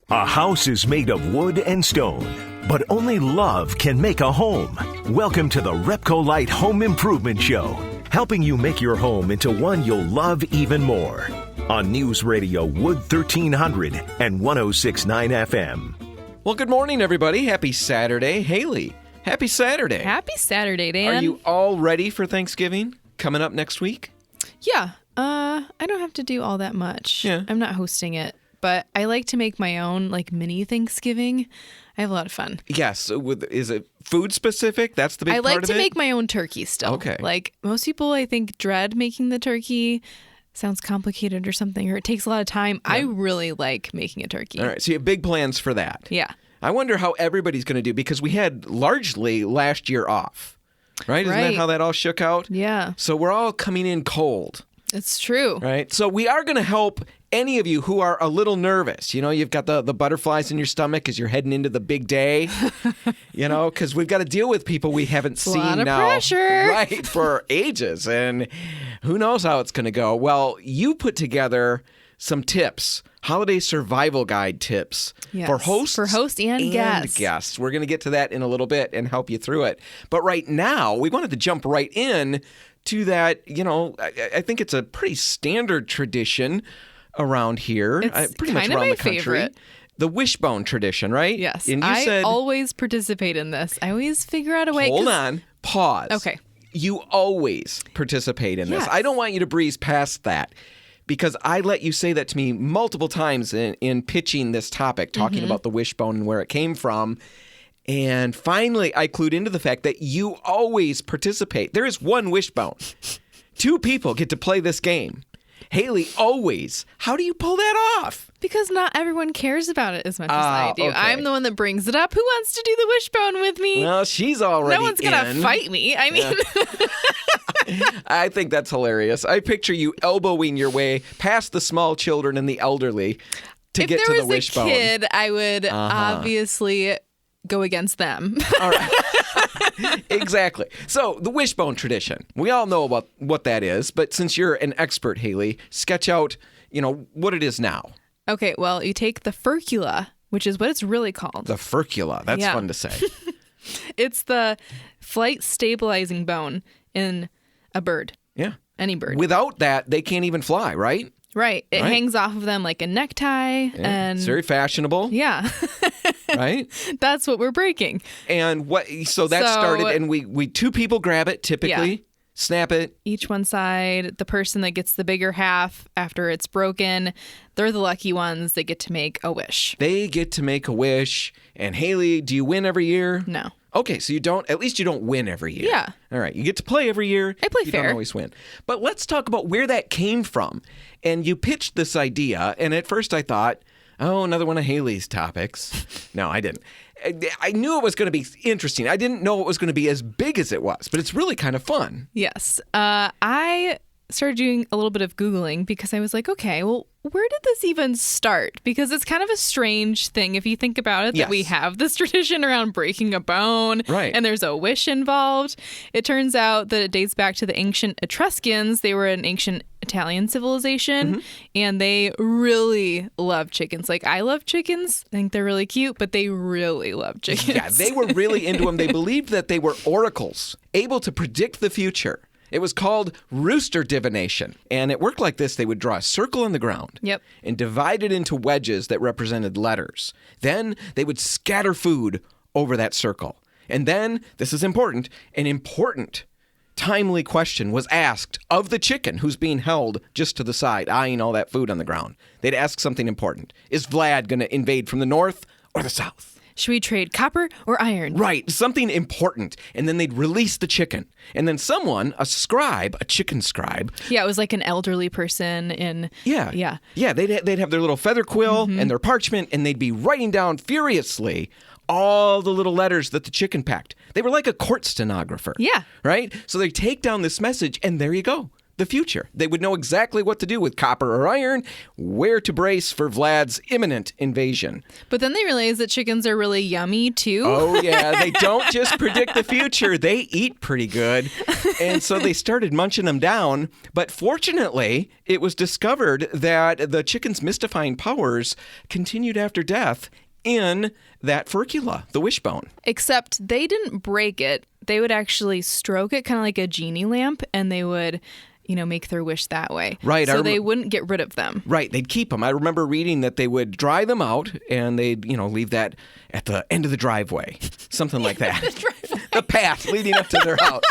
A house is made of wood and stone, but only love can make a home. Welcome to the RepcoLite Home Improvement Show, helping you make your home into one you'll love even more. On News Radio Wood 1300 and 106.9 FM. Well, good morning, everybody. Happy Saturday. Hailey, happy Saturday. Happy Saturday, Dan. Are you all ready for Thanksgiving coming up next week? Yeah. I don't have to do all that much. Yeah. I'm not hosting it, but I like to make my own, mini Thanksgiving. I have a lot of fun. Yes. Is it food specific? That's the big part of it? I like to make my own turkey still. Okay. Most people, I think, dread making the turkey. Sounds complicated or something, or it takes a lot of time. Yeah. I really like making a turkey. All right. So you have big plans for that. Yeah. I wonder how everybody's going to do, because we had largely last year off, right? Isn't that how that all shook out? Yeah. So we're all coming in cold. It's true. Right. So we are going to help any of you who are a little nervous. You know, you've got the butterflies in your stomach as you're heading into the big day, because we've got to deal with people we haven't seen now. A lot of pressure. Right, for ages. And who knows how it's going to go. Well, you put together some tips, Holiday Survival Guide tips for hosts and guests. We're going to get to that in a little bit and help you through it. But right now, we wanted to jump right in to that. I think it's a pretty standard tradition around here. It's pretty much around the country. Favorite. The Wishbone tradition, right? Yes. And I always participate in this. I always figure out a way. Hold on. Pause. Okay. You always participate in this. Yes. I don't want you to breeze past that, because I let you say that to me multiple times in pitching this topic, talking about the wishbone and where it came from. And finally, I clued into the fact that you always participate. There is one wishbone. 2 people get to play this game. Hailey, always. How do you pull that off? Because not everyone cares about it as much as I do. Okay. I'm the one that brings it up. Who wants to do the wishbone with me? Well, she's already No one's going to fight me. I mean... I think that's hilarious. I picture you elbowing your way past the small children and the elderly to get to the wishbone. If there was a kid, I would obviously go against them. All right. Exactly. So the wishbone tradition. We all know about what that is, but since you're an expert, Hailey, sketch out, what it is now. Okay, well, you take the furcula, which is what it's really called. The furcula. That's fun to say. It's the flight stabilizing bone in a bird. Yeah. Any bird. Without that, they can't even fly, right? Right. It hangs off of them like a necktie. Yeah. And it's very fashionable. Yeah. Right? That's what we're breaking. And so that started, and we 2 people grab it typically, snap it. Each one side. The person that gets the bigger half after it's broken, they're the lucky ones. They get to make a wish. They get to make a wish. And Hailey, do you win every year? No. Okay, so at least you don't win every year. Yeah. All right, you get to play every year. I play you fair. You don't always win. But let's talk about where that came from. And you pitched this idea, and at first I thought, another one of Hailey's topics. No, I didn't. I knew it was going to be interesting. I didn't know it was going to be as big as it was, but it's really kind of fun. Yes. I started doing a little bit of Googling because I was like, okay, well, where did this even start? Because it's kind of a strange thing if you think about it, that we have this tradition around breaking a bone, right, and there's a wish involved. It turns out that it dates back to the ancient Etruscans. They were an ancient Italian civilization, and they really love chickens. I love chickens. I think they're really cute, but they really love chickens. Yeah, they were really into them. They believed that they were oracles, able to predict the future. It was called rooster divination, and it worked like this. They would draw a circle on the ground and divide it into wedges that represented letters. Then they would scatter food over that circle. And then, this is important, an important timely question was asked of the chicken who's being held just to the side, eyeing all that food on the ground. They'd ask something important. Is Vlad going to invade from the north or the south? Should we trade copper or iron? Right, something important. And then they'd release the chicken. And then someone, a chicken scribe. Yeah, it was like an elderly person in... Yeah, they'd have their little feather quill and their parchment, and they'd be writing down furiously all the little letters that the chicken packed. They were like a court stenographer. Yeah. Right? So they take down this message, and there you go. the future. They would know exactly what to do with copper or iron, where to brace for Vlad's imminent invasion. But then they realized that chickens are really yummy, too. Oh, yeah. They don't just predict the future. They eat pretty good. And so they started munching them down. But fortunately, it was discovered that the chicken's mystifying powers continued after death in that furcula, the wishbone. Except they didn't break it. They would actually stroke it, kind of like a genie lamp, and they would, make their wish that way. Right. So they wouldn't get rid of them. Right. They'd keep them. I remember reading that they would dry them out, and they'd, leave that at the end of the driveway. Something like that. The path leading up to their house.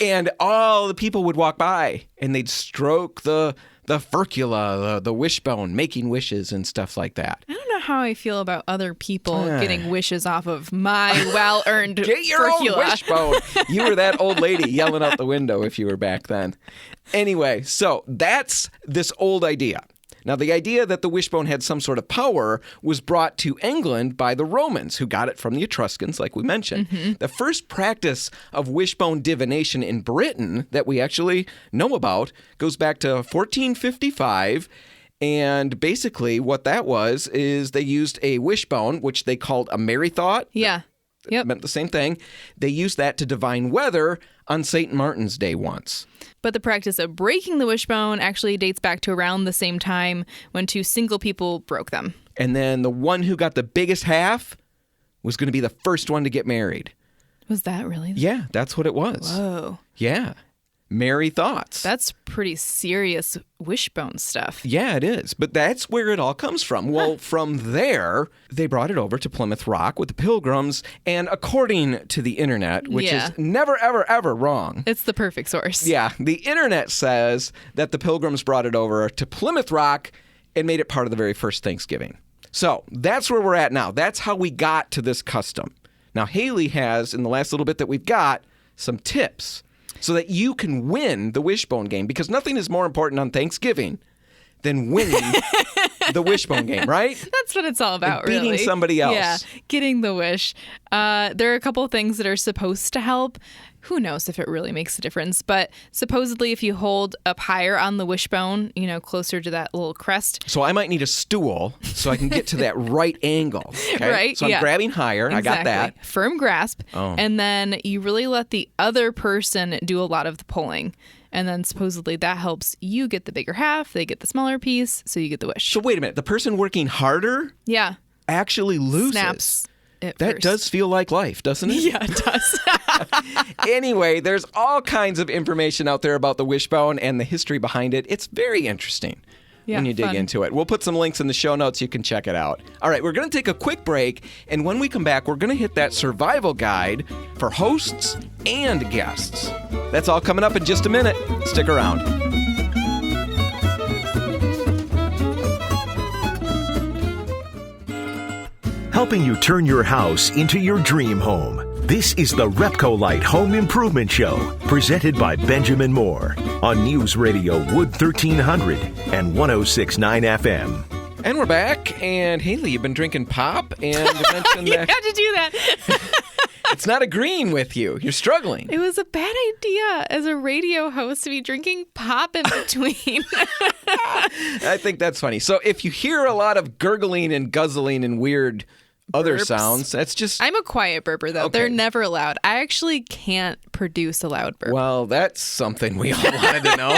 And all the people would walk by, and they'd stroke the furcula, the wishbone, making wishes and stuff like that. I don't know how I feel about other people getting wishes off of my well-earned Get your furcula. own wishbone. You were that old lady yelling out the window if you were back then. Anyway, so that's this old idea. Now, the idea that the wishbone had some sort of power was brought to England by the Romans, who got it from the Etruscans, like we mentioned. Mm-hmm. The first practice of wishbone divination in Britain that we actually know about goes back to 1455. And basically what that was is they used a wishbone, which they called a merry thought. Yeah. Yep. It meant the same thing. They used that to divine weather on St. Martin's Day once. But the practice of breaking the wishbone actually dates back to around the same time when two single people broke them. And then the one who got the biggest half was going to be the first one to get married. Was that really? Yeah, that's what it was. Whoa. Yeah. Merry thoughts. That's pretty serious wishbone stuff. Yeah, it is. But that's where it all comes from. Well, from there, they brought it over to Plymouth Rock with the Pilgrims. And according to the internet, which is never, ever, ever wrong. It's the perfect source. Yeah. The internet says that the Pilgrims brought it over to Plymouth Rock and made it part of the very first Thanksgiving. So that's where we're at now. That's how we got to this custom. Now, Hailey has, in the last little bit that we've got, some tips so that you can win the wishbone game, because nothing is more important on Thanksgiving than winning the wishbone game, right? That's what it's all about, and beating really. Somebody else. Yeah, getting the wish. There are a couple things that are supposed to help. Who knows if it really makes a difference, but supposedly if you hold up higher on the wishbone, closer to that little crest. So I might need a stool so I can get to that right angle. Okay? Right, So I'm grabbing higher. Exactly. I got that. Firm grasp. Oh. And then you really let the other person do a lot of the pulling. And then supposedly that helps you get the bigger half, they get the smaller piece, so you get the wish. So wait a minute. The person working harder actually loses. Snaps. That does feel like life, doesn't it? Yeah, it does. Anyway, there's all kinds of information out there about the wishbone and the history behind it. It's very interesting when you dig into it. We'll put some links in the show notes. You can check it out. All right, we're going to take a quick break. And when we come back, we're going to hit that survival guide for hosts and guests. That's all coming up in just a minute. Stick around. Helping you turn your house into your dream home. This is the RepcoLite Home Improvement Show, presented by Benjamin Moore on News Radio Wood 1300 and 106.9 FM. And we're back. And Hailey, you've been drinking pop and mentioned You that had to do that. it's not agreeing with you. You're struggling. It was a bad idea as a radio host to be drinking pop in between. I think that's funny. So if you hear a lot of gurgling and guzzling and weird other Burps. sounds, that's just... I'm a quiet burper, though. Okay. They're never loud. I actually can't produce a loud burp. Well, that's something we all wanted to know.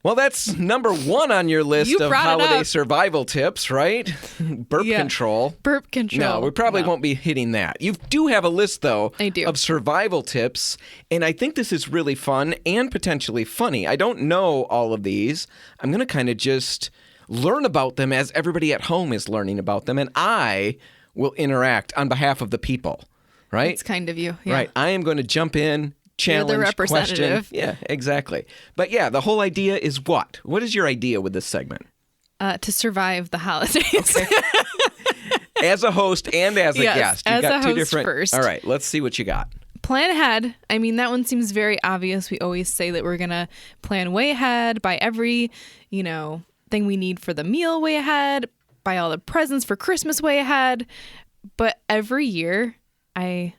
Well, that's number one on your list of holiday survival tips, right? Burp control. Burp control. No, we probably won't be hitting that. You do have a list, though, I do. of survival tips, and I think this is really fun and potentially funny. I don't know all of these. I'm going to kind of just learn about them as everybody at home is learning about them, and I will interact on behalf of the people, right? It's kind of you. Yeah. Right. I am going to jump in, challenge, You're the representative. question. Yeah, exactly. But yeah, the whole idea is what? What is your idea with this segment? To survive the holidays. Okay. As a host and as a guest. You've as got a two host different... first. All right, let's see what you got. Plan ahead. I mean, that one seems very obvious. We always say that we're going to plan way ahead, buy every, thing we need for the meal way ahead, buy all the presents for Christmas way ahead. But every year, I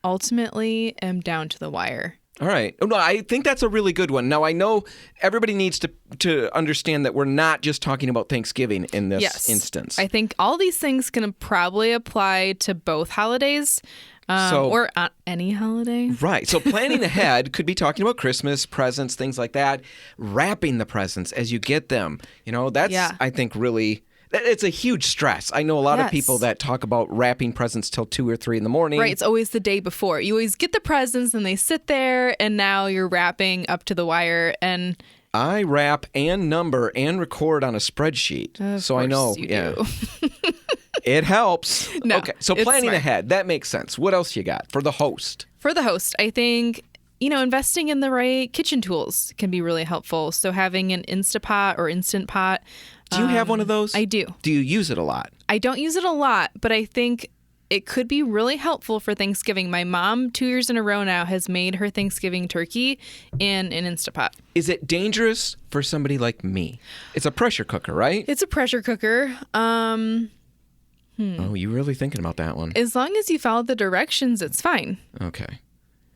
ultimately am down to the wire. All right. Oh, no, I think that's a really good one. Now, I know everybody needs to understand that we're not just talking about Thanksgiving in this instance. I think all these things can probably apply to both holidays. Or any holiday. Right. So planning ahead could be talking about Christmas, presents, things like that. Wrapping the presents as you get them. That's, I think, really... It's a huge stress. I know a lot of people that talk about wrapping presents till 2 or 3 in the morning. Right. It's always the day before. You always get the presents and they sit there and now you're wrapping up to the wire. And I wrap and number and record on a spreadsheet. So I know. You do. It helps. No, okay. So planning ahead. That makes sense. What else you got for the host? For the host, I think... investing in the right kitchen tools can be really helpful. So having an Instapot or Instant Pot. Do you have one of those? I do. Do you use it a lot? I don't use it a lot, but I think it could be really helpful for Thanksgiving. My mom, 2 years in a row now, has made her Thanksgiving turkey in an Instapot. Is it dangerous for somebody like me? It's a pressure cooker, right? It's a pressure cooker. Oh, you really thinking about that one? As long as you follow the directions, it's fine. Okay.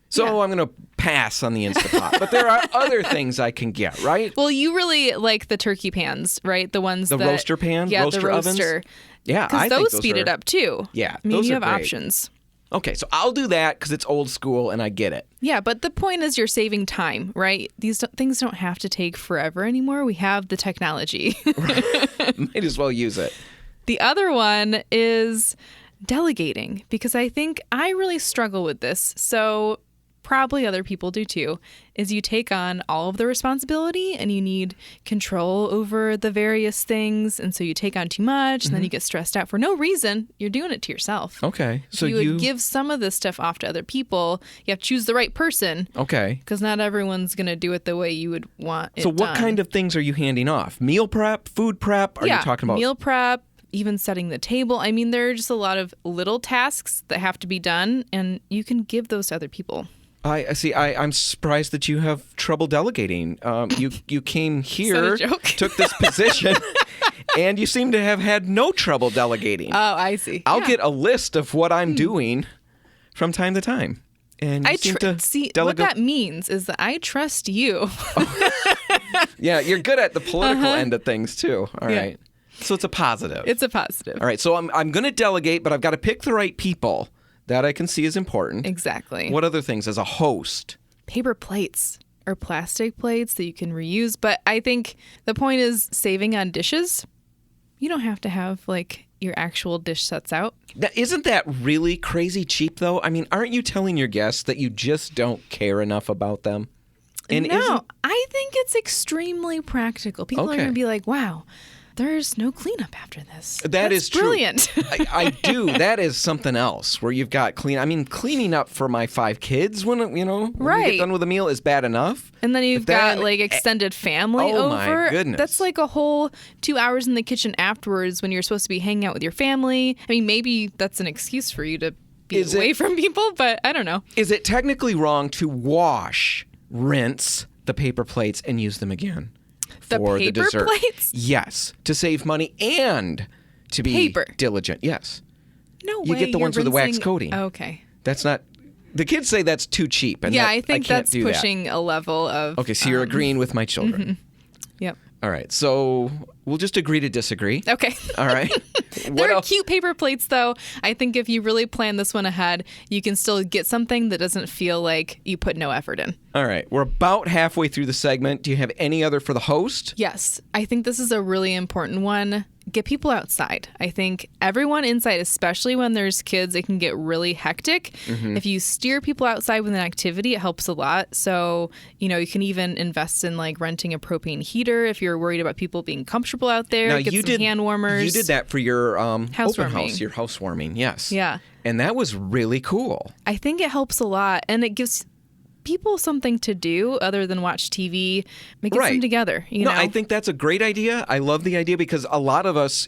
So I'm going to pass on the Instapot. But there are other things I can get, right? Well, you really like the turkey pans, right? The ones the roaster pan? Yeah, roaster the roaster. Ovens? Yeah, I think those speed it up, too. Yeah, I mean, those you are have great. options. Okay, so I'll do that because it's old school and I get it. Yeah, but the point is you're saving time, right? These things don't have to take forever anymore. We have the technology. Might as well use it. The other one is delegating, because I think I really struggle with this. So probably other people do too, is you take on all of the responsibility and you need control over the various things. And so you take on too much and then you get stressed out for no reason. You're doing it to yourself. Okay. So you would give some of this stuff off to other people. You have to choose the right person. Okay. Because not everyone's going to do it the way you would want it So what done. kind of things are you handing off? Meal prep? Food prep? Are you talking about? Meal prep. Even setting the table. I mean, there are just a lot of little tasks that have to be done, and you can give those to other people. I see. I'm surprised that you have trouble delegating. You came here, took this position, and you seem to have had no trouble delegating. Oh, I see. I'll get a list of what I'm doing from time to time, and you seem to delegate. What that means is that I trust you. Yeah, you're good at the political end of things too. All right. So it's a positive. It's a positive. All right. So I'm going to delegate, but I've got to pick the right people. That I can see is important. Exactly. What other things as a host? Paper plates or plastic plates that you can reuse. But I think the point is saving on dishes. You don't have to have like your actual dish sets out. Isn't that really crazy cheap though? I mean, aren't you telling your guests that you just don't care enough about them? And no, I think it's extremely practical. People are going to be like, wow. There's no cleanup after this. That is true. Brilliant. I do. That is something else where you've got cleaning up for my 5 kids when we get done with a meal is bad enough. And then you've got like extended family over. Oh my goodness. That's like a whole 2 hours in the kitchen afterwards when you're supposed to be hanging out with your family. I mean, maybe that's an excuse for you to be away from people, but I don't know. Is it technically wrong to wash, rinse the paper plates and use them again? For the paper dessert. Plates? Yes, to save money and to be diligent. Yes. No way. You get the ones with the wax coating. Okay. That's not. The kids say that's too cheap. And I think can't that's do pushing a level of. Okay, so you're agreeing with my children. Mm-hmm. Yep. All right, so we'll just agree to disagree. Okay. All right. There are cute paper plates, though. I think if you really plan this one ahead, you can still get something that doesn't feel like you put no effort in. All right. We're about halfway through the segment. Do you have any other for the host? Yes. I think this is a really important one. Get people outside. I think everyone inside, especially when there's kids, it can get really hectic. Mm-hmm. If you steer people outside with an activity, it helps a lot. So, you can even invest in like renting a propane heater if you're worried about people being comfortable out there. Now, get some hand warmers. You did that for your open housewarming. house, your housewarming, yes. Yeah. And that was really cool. I think it helps a lot. And it gives people something to do other than watch TV. Make them together. You know? I think that's a great idea. I love the idea because a lot of us,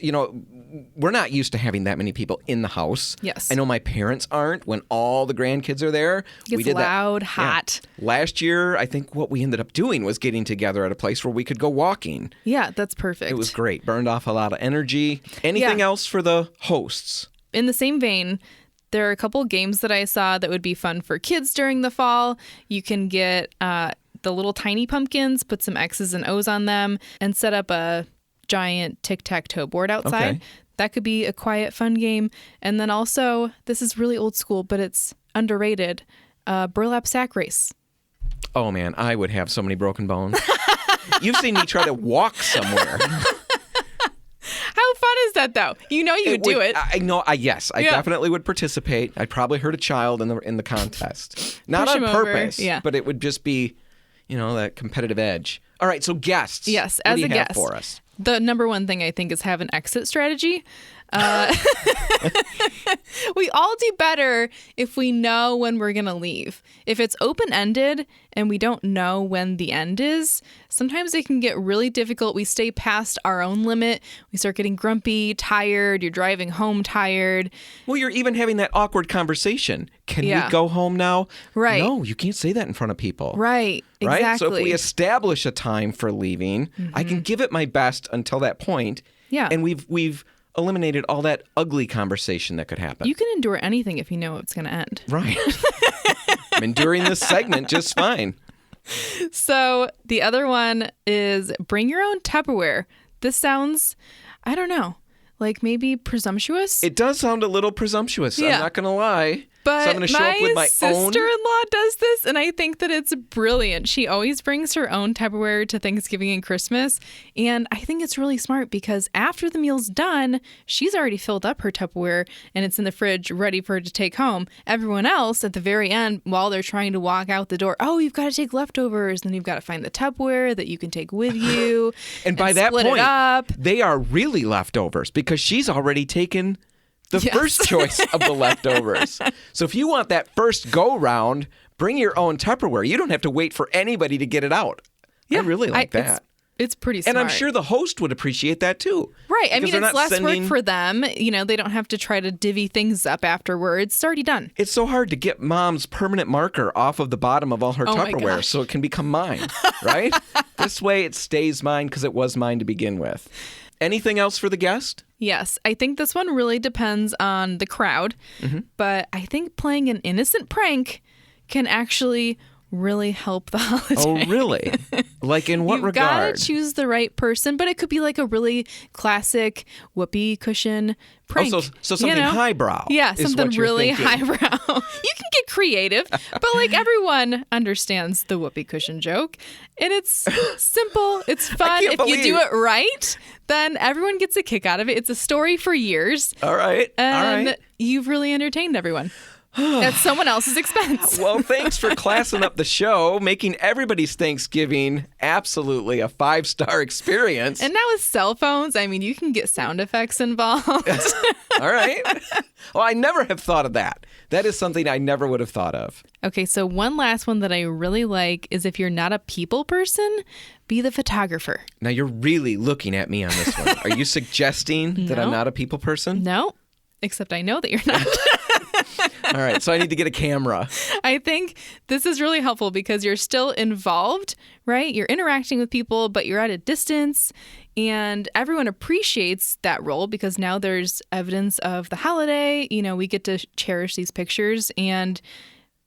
we're not used to having that many people in the house. Yes. I know my parents aren't when all the grandkids are there. It gets loud, hot. Yeah. Last year, I think what we ended up doing was getting together at a place where we could go walking. Yeah, that's perfect. It was great. Burned off a lot of energy. Anything else for the hosts? In the same vein, There are a couple games that I saw that would be fun for kids during the fall. You can get the little tiny pumpkins, put some X's and O's on them, and set up a giant tic-tac-toe board outside. Okay. That could be a quiet, fun game. And then also, this is really old school, but it's underrated, burlap sack race. Oh, man, I would have so many broken bones. You've seen me try to walk somewhere. How fun is that, though? You know you would do it. I know. Yes, I definitely would participate. I'd probably hurt a child in the contest. Not on purpose, but it would just be, that competitive edge. All right, so guests. Yes, as a guest. What do you have for us? The number one thing I think is have an exit strategy. We all do better if we know when we're going to leave. If it's open-ended and we don't know when the end is, sometimes it can get really difficult. We stay past our own limit. We start getting grumpy, tired. You're driving home tired. Well, you're even having that awkward conversation. Can we go home now? Right. No, you can't say that in front of people. Right. Right? Exactly. So if we establish a time for leaving, I can give it my best until that point. Yeah. And we've eliminated all that ugly conversation that could happen. You can endure anything if you know it's going to end. Right. I'm enduring this segment just fine. So the other one is bring your own Tupperware. This sounds, I don't know, like maybe presumptuous. It does sound a little presumptuous. I'm not going to lie. But so I'm going to show up with my sister-in-law does this, and I think that it's brilliant. She always brings her own Tupperware to Thanksgiving and Christmas, and I think it's really smart because after the meal's done, she's already filled up her Tupperware, and it's in the fridge ready for her to take home. Everyone else at the very end, while they're trying to walk out the door, you've got to take leftovers, then you've got to find the Tupperware that you can take with you. And by that point, they are really leftovers because she's already taken the first choice of the leftovers. So if you want that first go-round, bring your own Tupperware. You don't have to wait for anybody to get it out. Yeah, I really like that. It's pretty smart. And I'm sure the host would appreciate that too. Right. I mean, it's less work for them. They don't have to try to divvy things up afterwards. It's already done. It's so hard to get mom's permanent marker off of the bottom of all her Tupperware so it can become mine, right? This way it stays mine because it was mine to begin with. Anything else for the guest? Yes. I think this one really depends on the crowd, but I think playing an innocent prank can actually really help the holiday. Oh, really? Like in what regard? You've got to choose the right person, but it could be like a really classic whoopee cushion prank. Oh, so something highbrow. Yeah, something really highbrow. You can get creative, but like everyone understands the whoopee cushion joke. And it's simple. It's fun. If you do it right, then everyone gets a kick out of it. It's a story for years. All right. And you've really entertained everyone. At someone else's expense. Well, thanks for classing up the show, making everybody's Thanksgiving absolutely a 5-star experience. And now with cell phones, I mean, you can get sound effects involved. All right. Well, I never have thought of that. That is something I never would have thought of. Okay, so one last one that I really like is if you're not a people person, be the photographer. Now, you're really looking at me on this one. Are you suggesting that I'm not a people person? No, except I know that you're not. All right, so I need to get a camera. I think this is really helpful because you're still involved, right? You're interacting with people, but you're at a distance, and everyone appreciates that role because now there's evidence of the holiday. We get to cherish these pictures, and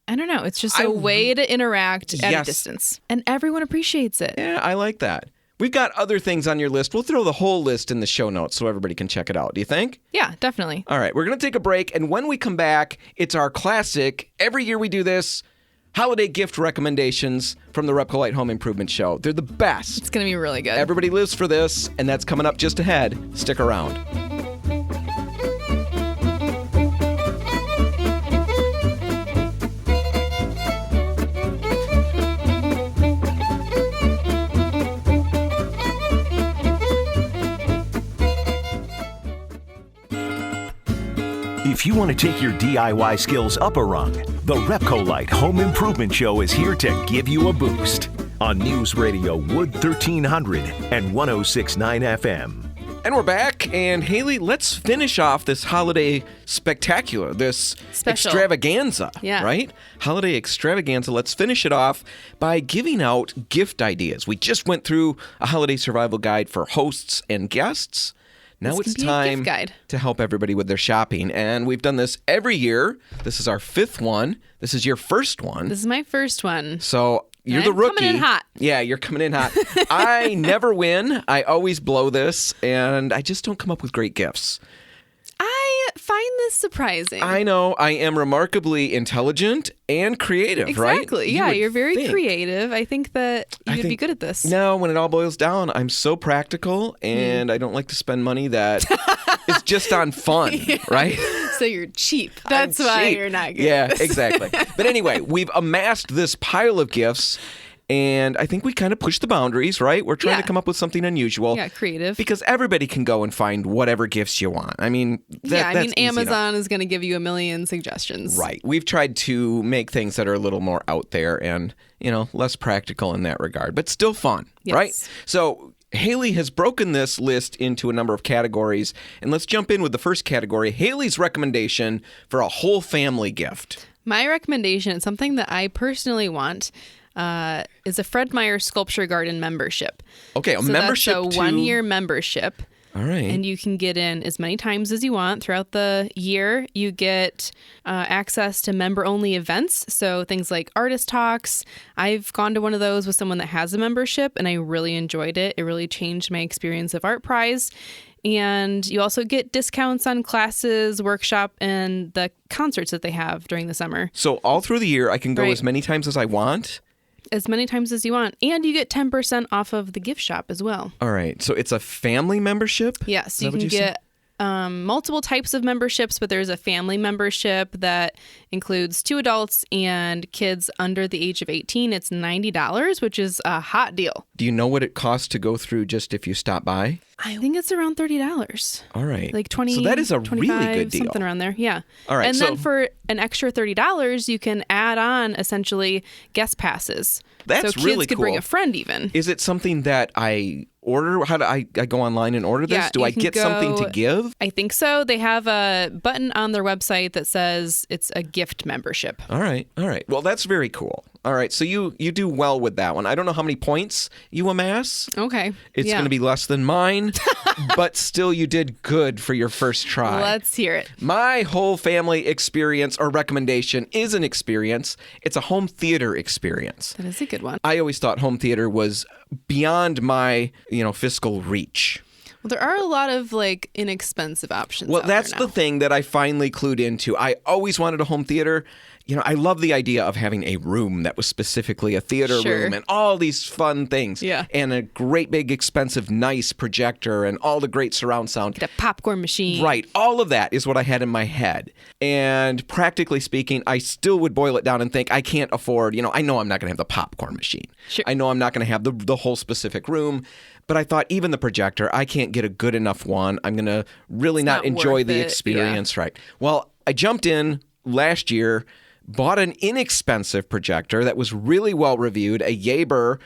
I don't know, it's just a way to interact at a distance, and everyone appreciates it. Yeah, I like that. We've got other things on your list. We'll throw the whole list in the show notes so everybody can check it out. Do you think? Yeah, definitely. All right, we're going to take a break, and when we come back, it's our classic, every year we do this, holiday gift recommendations from the RepcoLite Home Improvement Show. They're the best. It's going to be really good. Everybody lives for this, and that's coming up just ahead. Stick around. If you want to take your DIY skills up a rung, the RepcoLite Home Improvement Show is here to give you a boost on News Radio Wood 1300 and 106.9 FM. And we're back, and Hailey, let's finish off this holiday spectacular, this extravaganza, right? Holiday extravaganza. Let's finish it off by giving out gift ideas. We just went through a holiday survival guide for hosts and guests. Now it's time to help everybody with their shopping. And we've done this every year. This is our 5th one. This is your first one. This is my first one. So you're the rookie. Coming in hot. Yeah, you're coming in hot. I never win. I always blow this, and I just don't come up with great gifts. I find this surprising. I know. I am remarkably intelligent and creative, right? Exactly. Yeah, you're very creative. I think that you'd be good at this. No, when it all boils down, I'm so practical, and I don't like to spend money that is just on fun, right? So you're cheap. That's why you're not good. Yeah, exactly. But anyway, we've amassed this pile of gifts. And I think we kind of push the boundaries, right? We're trying to come up with something unusual. Yeah, creative. Because everybody can go and find whatever gifts you want. I mean, that's Amazon is going to give you a million suggestions. Right. We've tried to make things that are a little more out there and, less practical in that regard, but still fun, right? So Hailey has broken this list into a number of categories. And let's jump in with the first category, Hailey's recommendation for a whole family gift. My recommendation is something that I personally want. Is a Fred Meyer Sculpture Garden membership. Okay, membership that's a 1-year membership. All right. And you can get in as many times as you want throughout the year. You get access to member-only events, so things like artist talks. I've gone to one of those with someone that has a membership, and I really enjoyed it. It really changed my experience of Art Prize. And you also get discounts on classes, workshop, and the concerts that they have during the summer. So all through the year, I can go as many times as I want? As many times as you want. And you get 10% off of the gift shop as well. All right. So it's a family membership? Yes. You can get multiple types of memberships, but there's a family membership that includes 2 adults and kids under the age of 18. It's $90, which is a hot deal. Do you know what it costs to go through just if you stop by? I think it's around $30. All right. Like 20. So that is a really good deal. Something around there. Yeah. All right. And then for an extra $30, you can add on essentially guest passes. That's so kids really could cool. bring a friend even. Is it something that I order? How do I go online and order this? Do I get something to give? I think so. They have a button on their website that says it's a gift membership. All right. Well, that's very cool. All right. So you do well with that one. I don't know how many points you amass. Okay. It's going to be less than mine, but still you did good for your first try. Let's hear it. My whole family experience or recommendation is an experience. It's a home theater experience. That is a good one. I always thought home theater was beyond my, fiscal reach. Well, there are a lot of inexpensive options. Well, that's the thing that I finally clued into. I always wanted a home theater. I love the idea of having a room that was specifically a theater room and all these fun things. Yeah. And a great big expensive nice projector and all the great surround sound. Get a popcorn machine. Right. All of that is what I had in my head. And practically speaking, I still would boil it down and think I can't afford, I know I'm not going to have the popcorn machine. Sure. I know I'm not going to have the whole specific room. But I thought even the projector, I can't get a good enough one. I'm going to really not enjoy the experience. Yeah. Right. Well, I jumped in last year, bought an inexpensive projector that was really well reviewed, a Jaeger.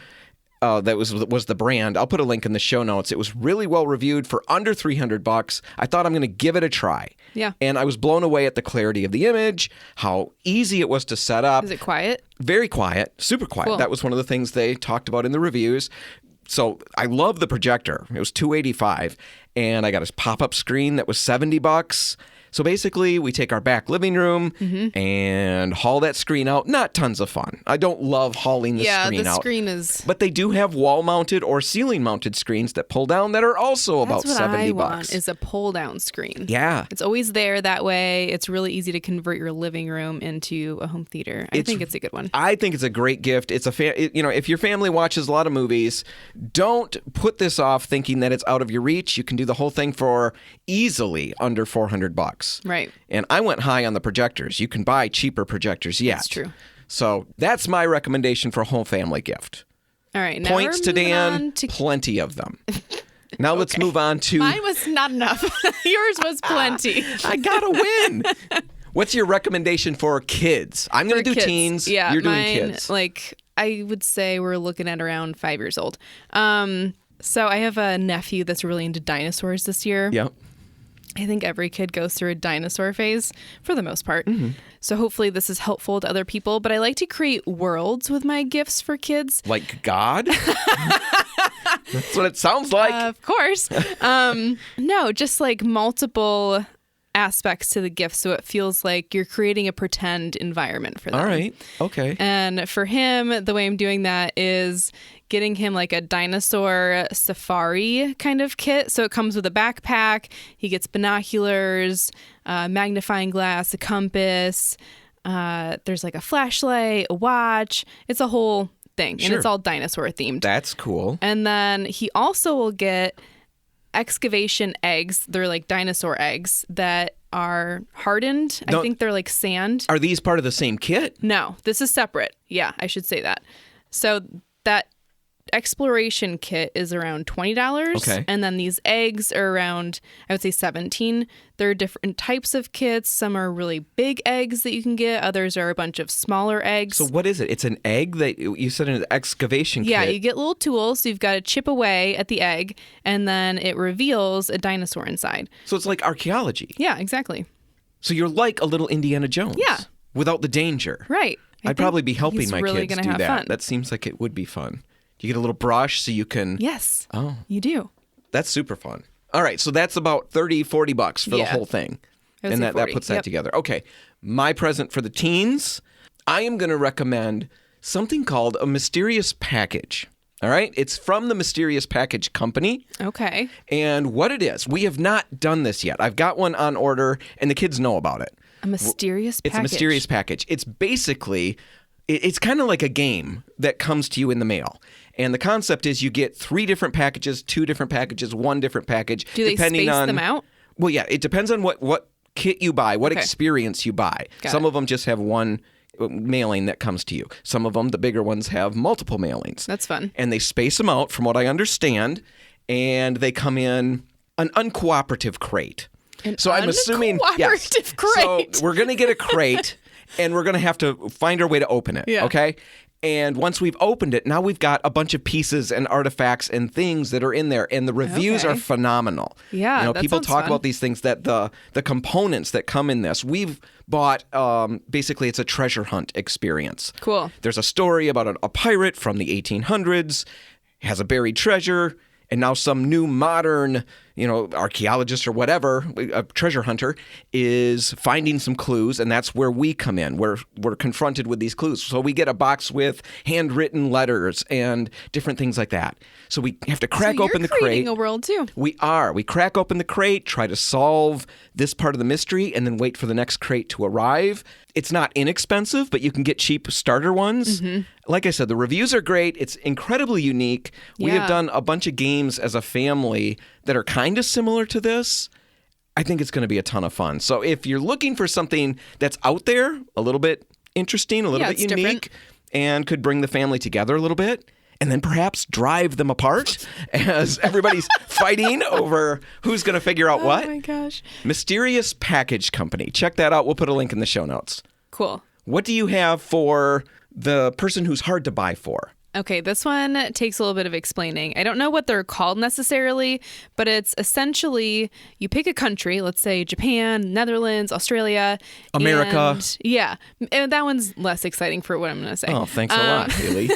That was the brand. I'll put a link in the show notes. It was really well reviewed for under $300. I thought I'm going to give it a try. Yeah. And I was blown away at the clarity of the image, how easy it was to set up. Is it quiet? Very quiet, super quiet. Cool. That was one of the things they talked about in the reviews. So I love the projector. It was $285, and I got a pop-up screen that was $70. So basically, we take our back living room and haul that screen out. Not tons of fun. I don't love hauling the screen out. Yeah, the screen is... But they do have wall-mounted or ceiling-mounted screens that pull down that are also about $70. That's what I want, is a pull-down screen. Yeah. It's always there that way. It's really easy to convert your living room into a home theater. I think it's a good one. I think it's a great gift. It's if your family watches a lot of movies, don't put this off thinking that it's out of your reach. You can do the whole thing for easily under $400. Right. And I went high on the projectors. You can buy cheaper projectors yet. That's true. So that's my recommendation for a whole family gift. All right. Now Points to Dan, plenty of them. Now let's move on to... Mine was not enough. Yours was plenty. I gotta win. What's your recommendation for kids? I'm going to do teens. Yeah, you're doing kids. I would say we're looking at around 5 years old. So I have a nephew that's really into dinosaurs this year. Yep. I think every kid goes through a dinosaur phase for the most part. Mm-hmm. So hopefully this is helpful to other people. But I like to create worlds with my gifts for kids. Like God? That's what it sounds like. Of course. No, just like multiple aspects to the gift, so it feels like you're creating a pretend environment for them. All right. Okay. And for him, the way I'm doing that is getting him like a dinosaur safari kind of kit. So it comes with a backpack. He gets binoculars, magnifying glass, a compass. There's like a flashlight, a watch. It's a whole thing. Sure. And it's all dinosaur themed. That's cool. And then he also will get excavation eggs. They're like dinosaur eggs that are hardened. I think they're like sand. Are these part of the same kit? No, this is separate. Yeah, I should say that. So that exploration kit is around $20. Okay. And then these eggs are around, I would say, $17. There are different types of kits. Some are really big eggs that you can get. Others are a bunch of smaller eggs. So what is it? It's an egg that you said an excavation kit. Yeah, you get little tools. So you've got to chip away at the egg, and then it reveals a dinosaur inside. So it's like archaeology. Yeah, exactly. So you're like a little Indiana Jones. Yeah. Without the danger. Right. I'd probably be helping he's my really kids gonna do have that. fun. That seems like it would be fun. You get a little brush so you can... Yes. Oh. You do. That's super fun. All right, so that's about $30-$40 for the whole thing. And that puts that together. Okay, my present for the teens, I am going to recommend something called a Mysterious Package. All right? It's from the Mysterious Package Company. Okay. And what it is, we have not done this yet. I've got one on order, and the kids know about it. A mysterious package. It's a mysterious package. It's basically... It's kind of like a game that comes to you in the mail. And the concept is you get 3 different packages, 2 different packages, 1 different package. Do they depending space on, them out? Well, yeah, it depends on what kit you buy, what experience you buy. Some of them just have one mailing that comes to you. Some of them, the bigger ones, have multiple mailings. That's fun. And they space them out, from what I understand, and they come in an uncooperative crate. So I'm assuming... Uncooperative crate. So we're going to get a crate... And we're going to have to find our way to open it, okay? And once we've opened it, now we've got a bunch of pieces and artifacts and things that are in there. And the reviews are phenomenal. Yeah, people talk about these things, that the components that come in this. We've bought, basically, it's a treasure hunt experience. Cool. There's a story about a pirate from the 1800s, has a buried treasure, and now some new modern, archaeologist or whatever, a treasure hunter, is finding some clues, and that's where we come in. We're confronted with these clues. So we get a box with handwritten letters and different things like that. So we have to crack open the crate. You're creating a world, too. We are. We crack open the crate, try to solve this part of the mystery, and then wait for the next crate to arrive. It's not inexpensive, but you can get cheap starter ones. Mm-hmm. Like I said, the reviews are great. It's incredibly unique. We have done a bunch of games as a family that are kind of similar to this. I think it's going to be a ton of fun. So if you're looking for something that's out there, a little bit interesting, a little bit unique, different, and could bring the family together a little bit, and then perhaps drive them apart as everybody's fighting over who's going to figure out what. Oh my gosh. Mysterious Package Company. Check that out. We'll put a link in the show notes. Cool. What do you have for the person who's hard to buy for? Okay, this one takes a little bit of explaining. I don't know what they're called necessarily, but it's essentially you pick a country, let's say Japan, Netherlands, Australia. America. And that one's less exciting for what I'm going to say. Oh, thanks a lot, Hailey.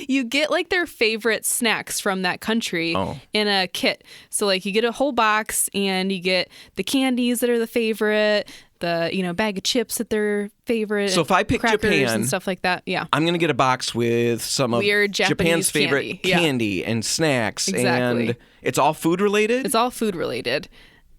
You get like their favorite snacks from that country in a kit. So like you get a whole box and you get the candies that are the favorite, the bag of chips that they're favorite. So if I pick Japan and stuff like that, I'm going to get a box with some weird of Japan's favorite candy and snacks. Exactly. And it's all food related? It's all food related.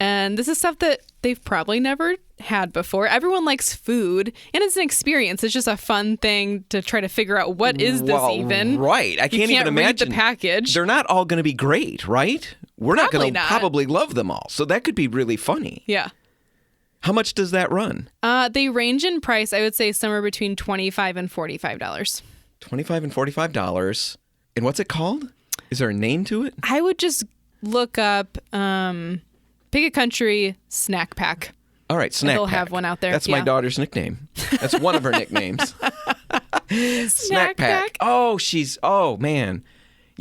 And this is stuff that they've probably never had before. Everyone likes food, and it's an experience. It's just a fun thing to try to figure out what is this even. Right. I can't even imagine. Read the package. They're not all going to be great, right? We're not going to probably love them all. So that could be really funny. Yeah. How much does that run? They range in price, I would say, somewhere between $25 and $45. $25 and $45. And what's it called? Is there a name to it? I would just look up pick a country snack pack. All right, snack They'll pack. have one out there. That's my daughter's nickname. That's one of her nicknames. Snack pack. Oh, man.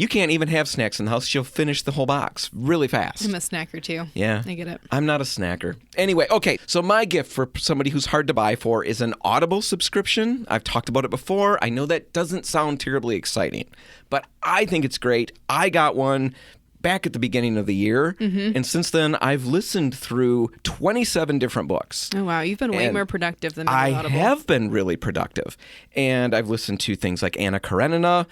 You can't even have snacks in the house. She'll finish the whole box really fast. I'm a snacker too. Yeah. I get it. I'm not a snacker. Anyway, okay, so my gift for somebody who's hard to buy for is an Audible subscription. I've talked about it before. I know that doesn't sound terribly exciting, but I think it's great. I got one back at the beginning of the year, and since then I've listened through 27 different books. Oh wow, you've been way more productive than me. I Audible. have been really productive, and I've listened to things like Anna Karenina,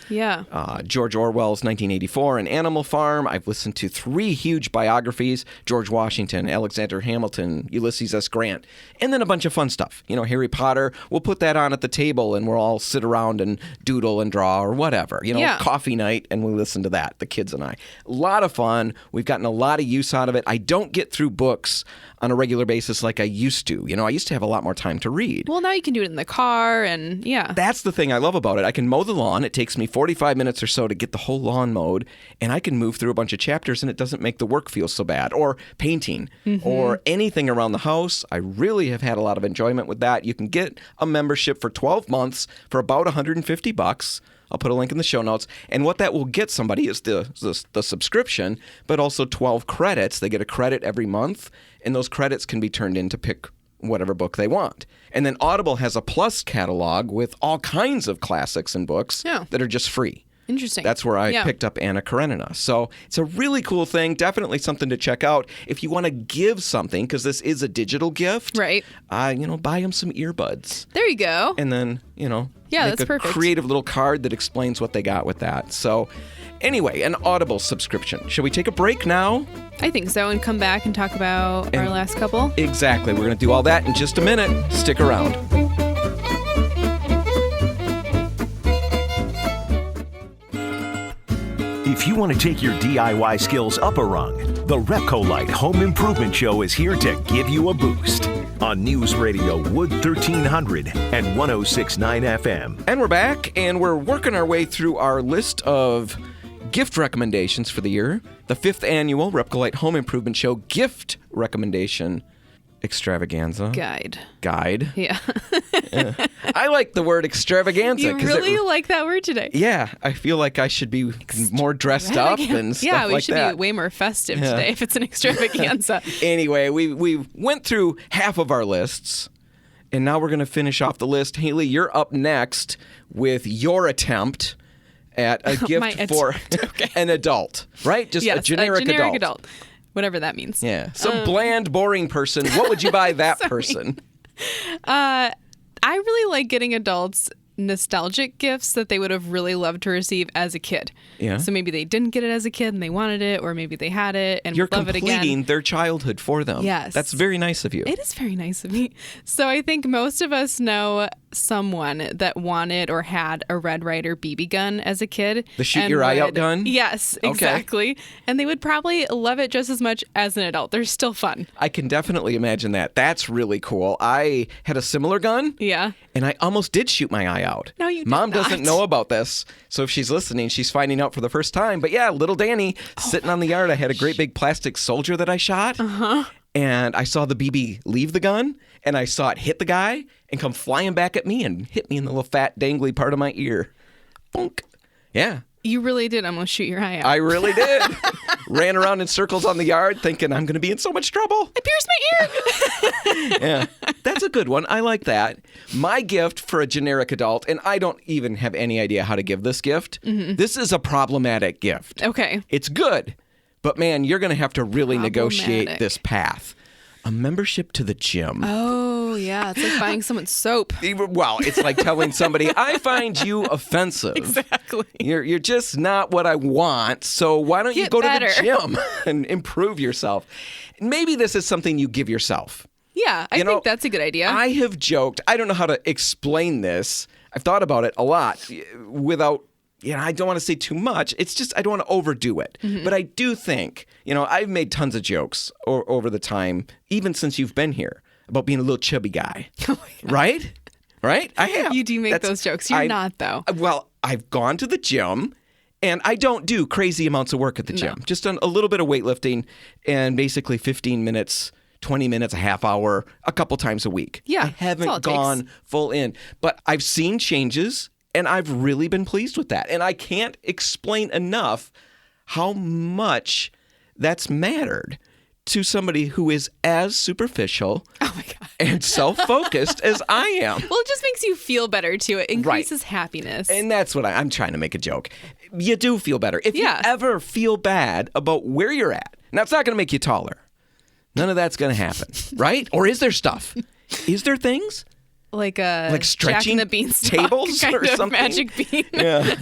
George Orwell's 1984 and Animal Farm. I've listened to 3 huge biographies: George Washington, Alexander Hamilton, Ulysses S. Grant, and then a bunch of fun stuff. Harry Potter. We'll put that on at the table, and we'll all sit around and doodle and draw or whatever. Coffee night, and we listen to that, the kids and I. A lot of fun. We've gotten a lot of use out of it. I don't get through books on a regular basis like I used to. I used to have a lot more time to read. Well, now you can do it in the car, and That's the thing I love about it. I can mow the lawn. It takes me 45 minutes or so to get the whole lawn mowed, and I can move through a bunch of chapters, and it doesn't make the work feel so bad. Or painting, or anything around the house. I really have had a lot of enjoyment with that. You can get a membership for 12 months for about $150. I'll put a link in the show notes. And what that will get somebody is the subscription, but also 12 credits. They get a credit every month, and those credits can be turned in to pick whatever book they want. And then Audible has a Plus catalog with all kinds of classics and books that are just free. Interesting. That's where I picked up Anna Karenina. So it's a really cool thing. Definitely something to check out. If you want to give something, because this is a digital gift, right? Buy them some earbuds. There you go. And then, make that's a perfect. Creative little card that explains what they got with that. So anyway, an Audible subscription. Shall we take a break now? I think so, and come back and talk about our last couple. Exactly. We're going to do all that in just a minute. Stick around. If you want to take your DIY skills up a rung, the RepcoLite Home Improvement Show is here to give you a boost on News Radio Wood 1300 and 106.9 FM. And we're back, and we're working our way through our list of gift recommendations for the year. The 5th annual RepcoLite Home Improvement Show gift recommendation extravaganza. Guide. Yeah. I like the word extravaganza. You really like that word today. Yeah. I feel like I should be more dressed up and stuff like that. Yeah, we should be way more festive today if it's an extravaganza. Anyway, we went through half of our lists, and now we're going to finish off the list. Hailey, you're up next with your attempt at a gift for an adult, right? Just a generic adult. Whatever that means. Yeah. Some bland, boring person. What would you buy that person? I really like getting adults nostalgic gifts that they would have really loved to receive as a kid. Yeah. So maybe they didn't get it as a kid and they wanted it, or maybe they had it and You're love it again. You're completing their childhood for them. Yes. That's very nice of you. It is very nice of me. So I think most of us know someone that wanted or had a Red Ryder BB gun as a kid. The shoot your eye out gun? Yes, exactly. Okay. And they would probably love it just as much as an adult. They're still fun. I can definitely imagine that. That's really cool. I had a similar gun. Yeah. And I almost did shoot my eye out. No, you did Mom not. doesn't know about this. So if she's listening, she's finding out for the first time. But yeah, little Danny sitting on the yard. I had a great big plastic soldier that I shot. Uh-huh. And I saw the BB leave the gun, and I saw it hit the guy and come flying back at me and hit me in the little fat dangly part of my ear. Bonk. Yeah. You really did almost shoot your eye out. I really did. Ran around in circles on the yard thinking I'm going to be in so much trouble. I pierced my ear. Yeah. That's a good one. I like that. My gift for a generic adult, and I don't even have any idea how to give this gift. Mm-hmm. This is a problematic gift. Okay. It's good, but man, you're going to have to really negotiate this path. A membership to the gym. Oh, yeah. It's like buying someone soap. Well, it's like telling somebody, I find you offensive. Exactly. You're just not what I want, so why don't you go to the gym and improve yourself? Maybe this is something you give yourself. Yeah, I think that's a good idea. I have joked. I don't know how to explain this. I've thought about it a lot without... I don't want to say too much. It's just I don't want to overdo it. Mm-hmm. But I do think, I've made tons of jokes over the time, even since you've been here, about being a little chubby guy. Oh, yeah. Right? Right? I have. You do make those jokes. You're not, though. Well, I've gone to the gym, and I don't do crazy amounts of work at the gym. Just a little bit of weightlifting and basically 15 minutes, 20 minutes, a half hour, a couple times a week. Yeah. I haven't gone full in. But I've seen changes And I've really been pleased with that. And I can't explain enough how much that's mattered to somebody who is as superficial and self-focused as I am. Well, it just makes you feel better, too. It increases happiness. And that's what I'm trying to make a joke. You do feel better. If you ever feel bad about where you're at, now it's not going to make you taller. None of that's going to happen, right? Or is there stuff? Is there things? Like stretching Jack and the Beanstalk tables kind or of something? magic bean. Yeah.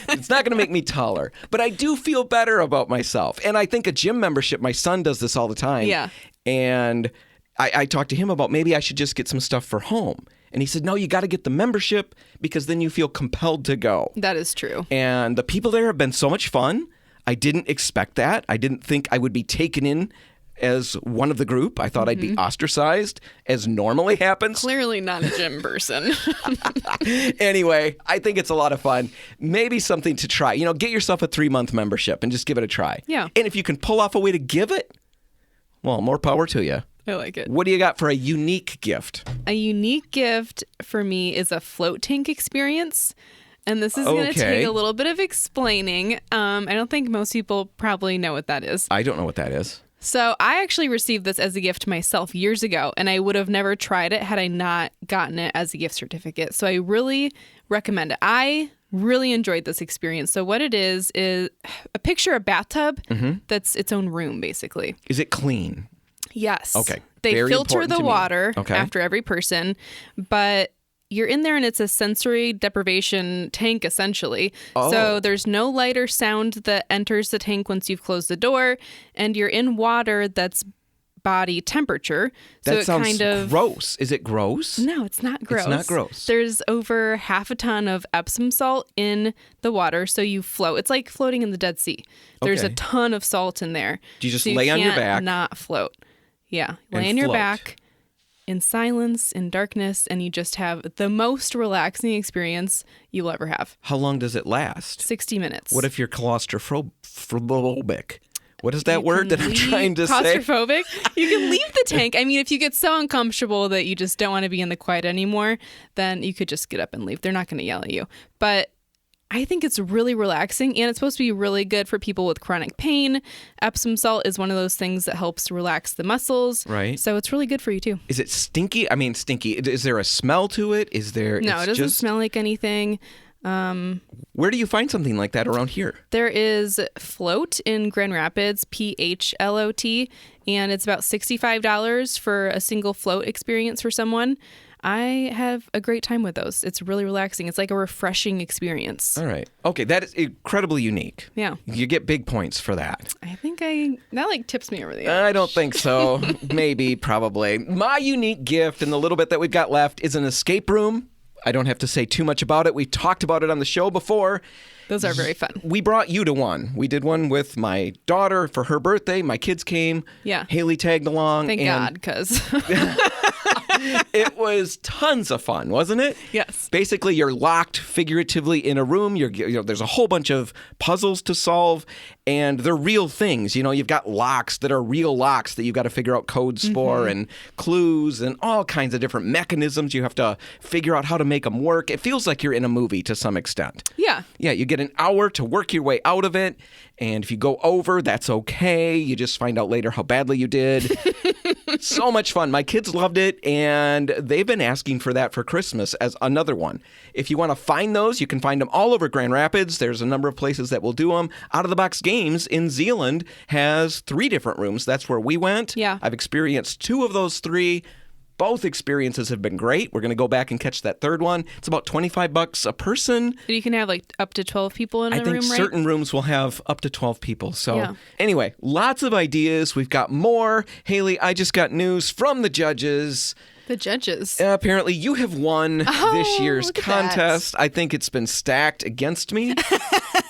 It's not going to make me taller. But I do feel better about myself. And I think a gym membership, my son does this all the time. Yeah. And I talked to him about maybe I should just get some stuff for home. And he said, no, you got to get the membership because then you feel compelled to go. That is true. And the people there have been so much fun. I didn't expect that. I didn't think I would be taken in as one of the group. I thought I'd be ostracized, as normally happens. Clearly not a gym person. Anyway, I think it's a lot of fun. Maybe something to try. Get yourself a 3-month membership and just give it a try. Yeah. And if you can pull off a way to give it, well, more power to you. I like it. What do you got for a unique gift? A unique gift for me is a float tank experience. And this is going to take a little bit of explaining. I don't think most people probably know what that is. I don't know what that is. So I actually received this as a gift myself years ago, and I would have never tried it had I not gotten it as a gift certificate. So I really recommend it. I really enjoyed this experience. So what it is a picture a bathtub that's its own room, basically. Is it clean? Yes. Okay. They Very filter important the to me. water Okay. after every person, but you're in there and it's a sensory deprivation tank, essentially. Oh. So there's no light or sound that enters the tank once you've closed the door, and you're in water that's body temperature. So That sounds gross. Is it gross? No, it's not gross. It's not gross. There's over half a ton of Epsom salt in the water, so you float. It's like floating in the Dead Sea. There's a ton of salt in there. Do you just so lay on your can't back? Not float. Yeah, lay and on your float? back in silence, in darkness, and you just have the most relaxing experience you'll ever have. How long does it last? 60 minutes. What if you're claustrophobic? What is that word that I'm trying to say? Claustrophobic? You can leave the tank. I mean, if you get so uncomfortable that you just don't want to be in the quiet anymore, then you could just get up and leave. They're not going to yell at you. But I think it's really relaxing, and it's supposed to be really good for people with chronic pain. Epsom salt is one of those things that helps relax the muscles. Right. So it's really good for you, too. Is it stinky? I mean, stinky. Is there a smell to it? Is there? No, it doesn't smell like anything. Where do you find something like that around here? There is Float in Grand Rapids, PHLOT, and it's about $65 for a single float experience for someone. I have a great time with those. It's really relaxing. It's like a refreshing experience. All right. Okay, that is incredibly unique. Yeah. You get big points for that. I think that like tips me over the edge. I don't think so. Maybe, probably. My unique gift in the little bit that we've got left is an escape room. I don't have to say too much about it. We talked about it on the show before. Those are very fun. We brought you to one. We did one with my daughter for her birthday. My kids came. Yeah. Hailey tagged along. Thank God, because... It was tons of fun, wasn't it? Yes. Basically, you're locked figuratively in a room. There's a whole bunch of puzzles to solve, and they're real things. You've got locks that are real locks that you've got to figure out codes for, and clues, and all kinds of different mechanisms. You have to figure out how to make them work. It feels like you're in a movie to some extent. Yeah. Yeah, you get an hour to work your way out of it, and if you go over, that's okay. You just find out later how badly you did. So much fun. My kids loved it, and they've been asking for that for Christmas as another one. If you want to find those, you can find them all over Grand Rapids. There's a number of places that will do them. Out of the Box Games in Zeeland has 3 different rooms. That's where we went. Yeah. I've experienced 2 of those 3. Both experiences have been great. We're going to go back and catch that third one. It's about $25 a person. You can have like up to 12 people in a room, right? I think certain rooms will have up to 12 people. So Yeah. Anyway, lots of ideas. We've got more. Hailey, I just got news from the judges. The judges. Apparently, you have won this year's look at contest. I think it's been stacked against me.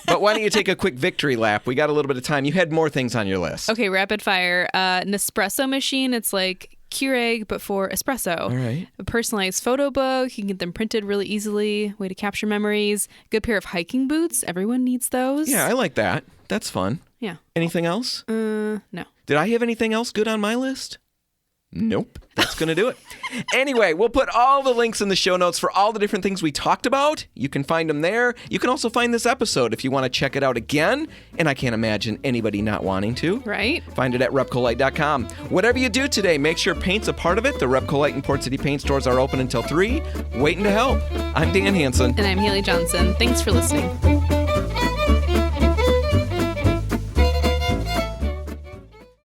But why don't you take a quick victory lap? We got a little bit of time. You had more things on your list. Okay, rapid fire. Nespresso machine. It's like Keurig, but for espresso. All right. A personalized photo book. You can get them printed really easily. Way to capture memories. Good pair of hiking boots. Everyone needs those. Yeah, I like that. That's fun. Yeah. Anything else? No. Did I have anything else good on my list? Nope. That's going to do it. Anyway, we'll put all the links in the show notes for all the different things we talked about. You can find them there. You can also find this episode if you want to check it out again. And I can't imagine anybody not wanting to. Right. Find it at RepcoLite.com. Whatever you do today, make sure paint's a part of it. The RepcoLite and Port City paint stores are open until 3, waiting to help. I'm Dan Hansen. And I'm Hailey Johnson. Thanks for listening.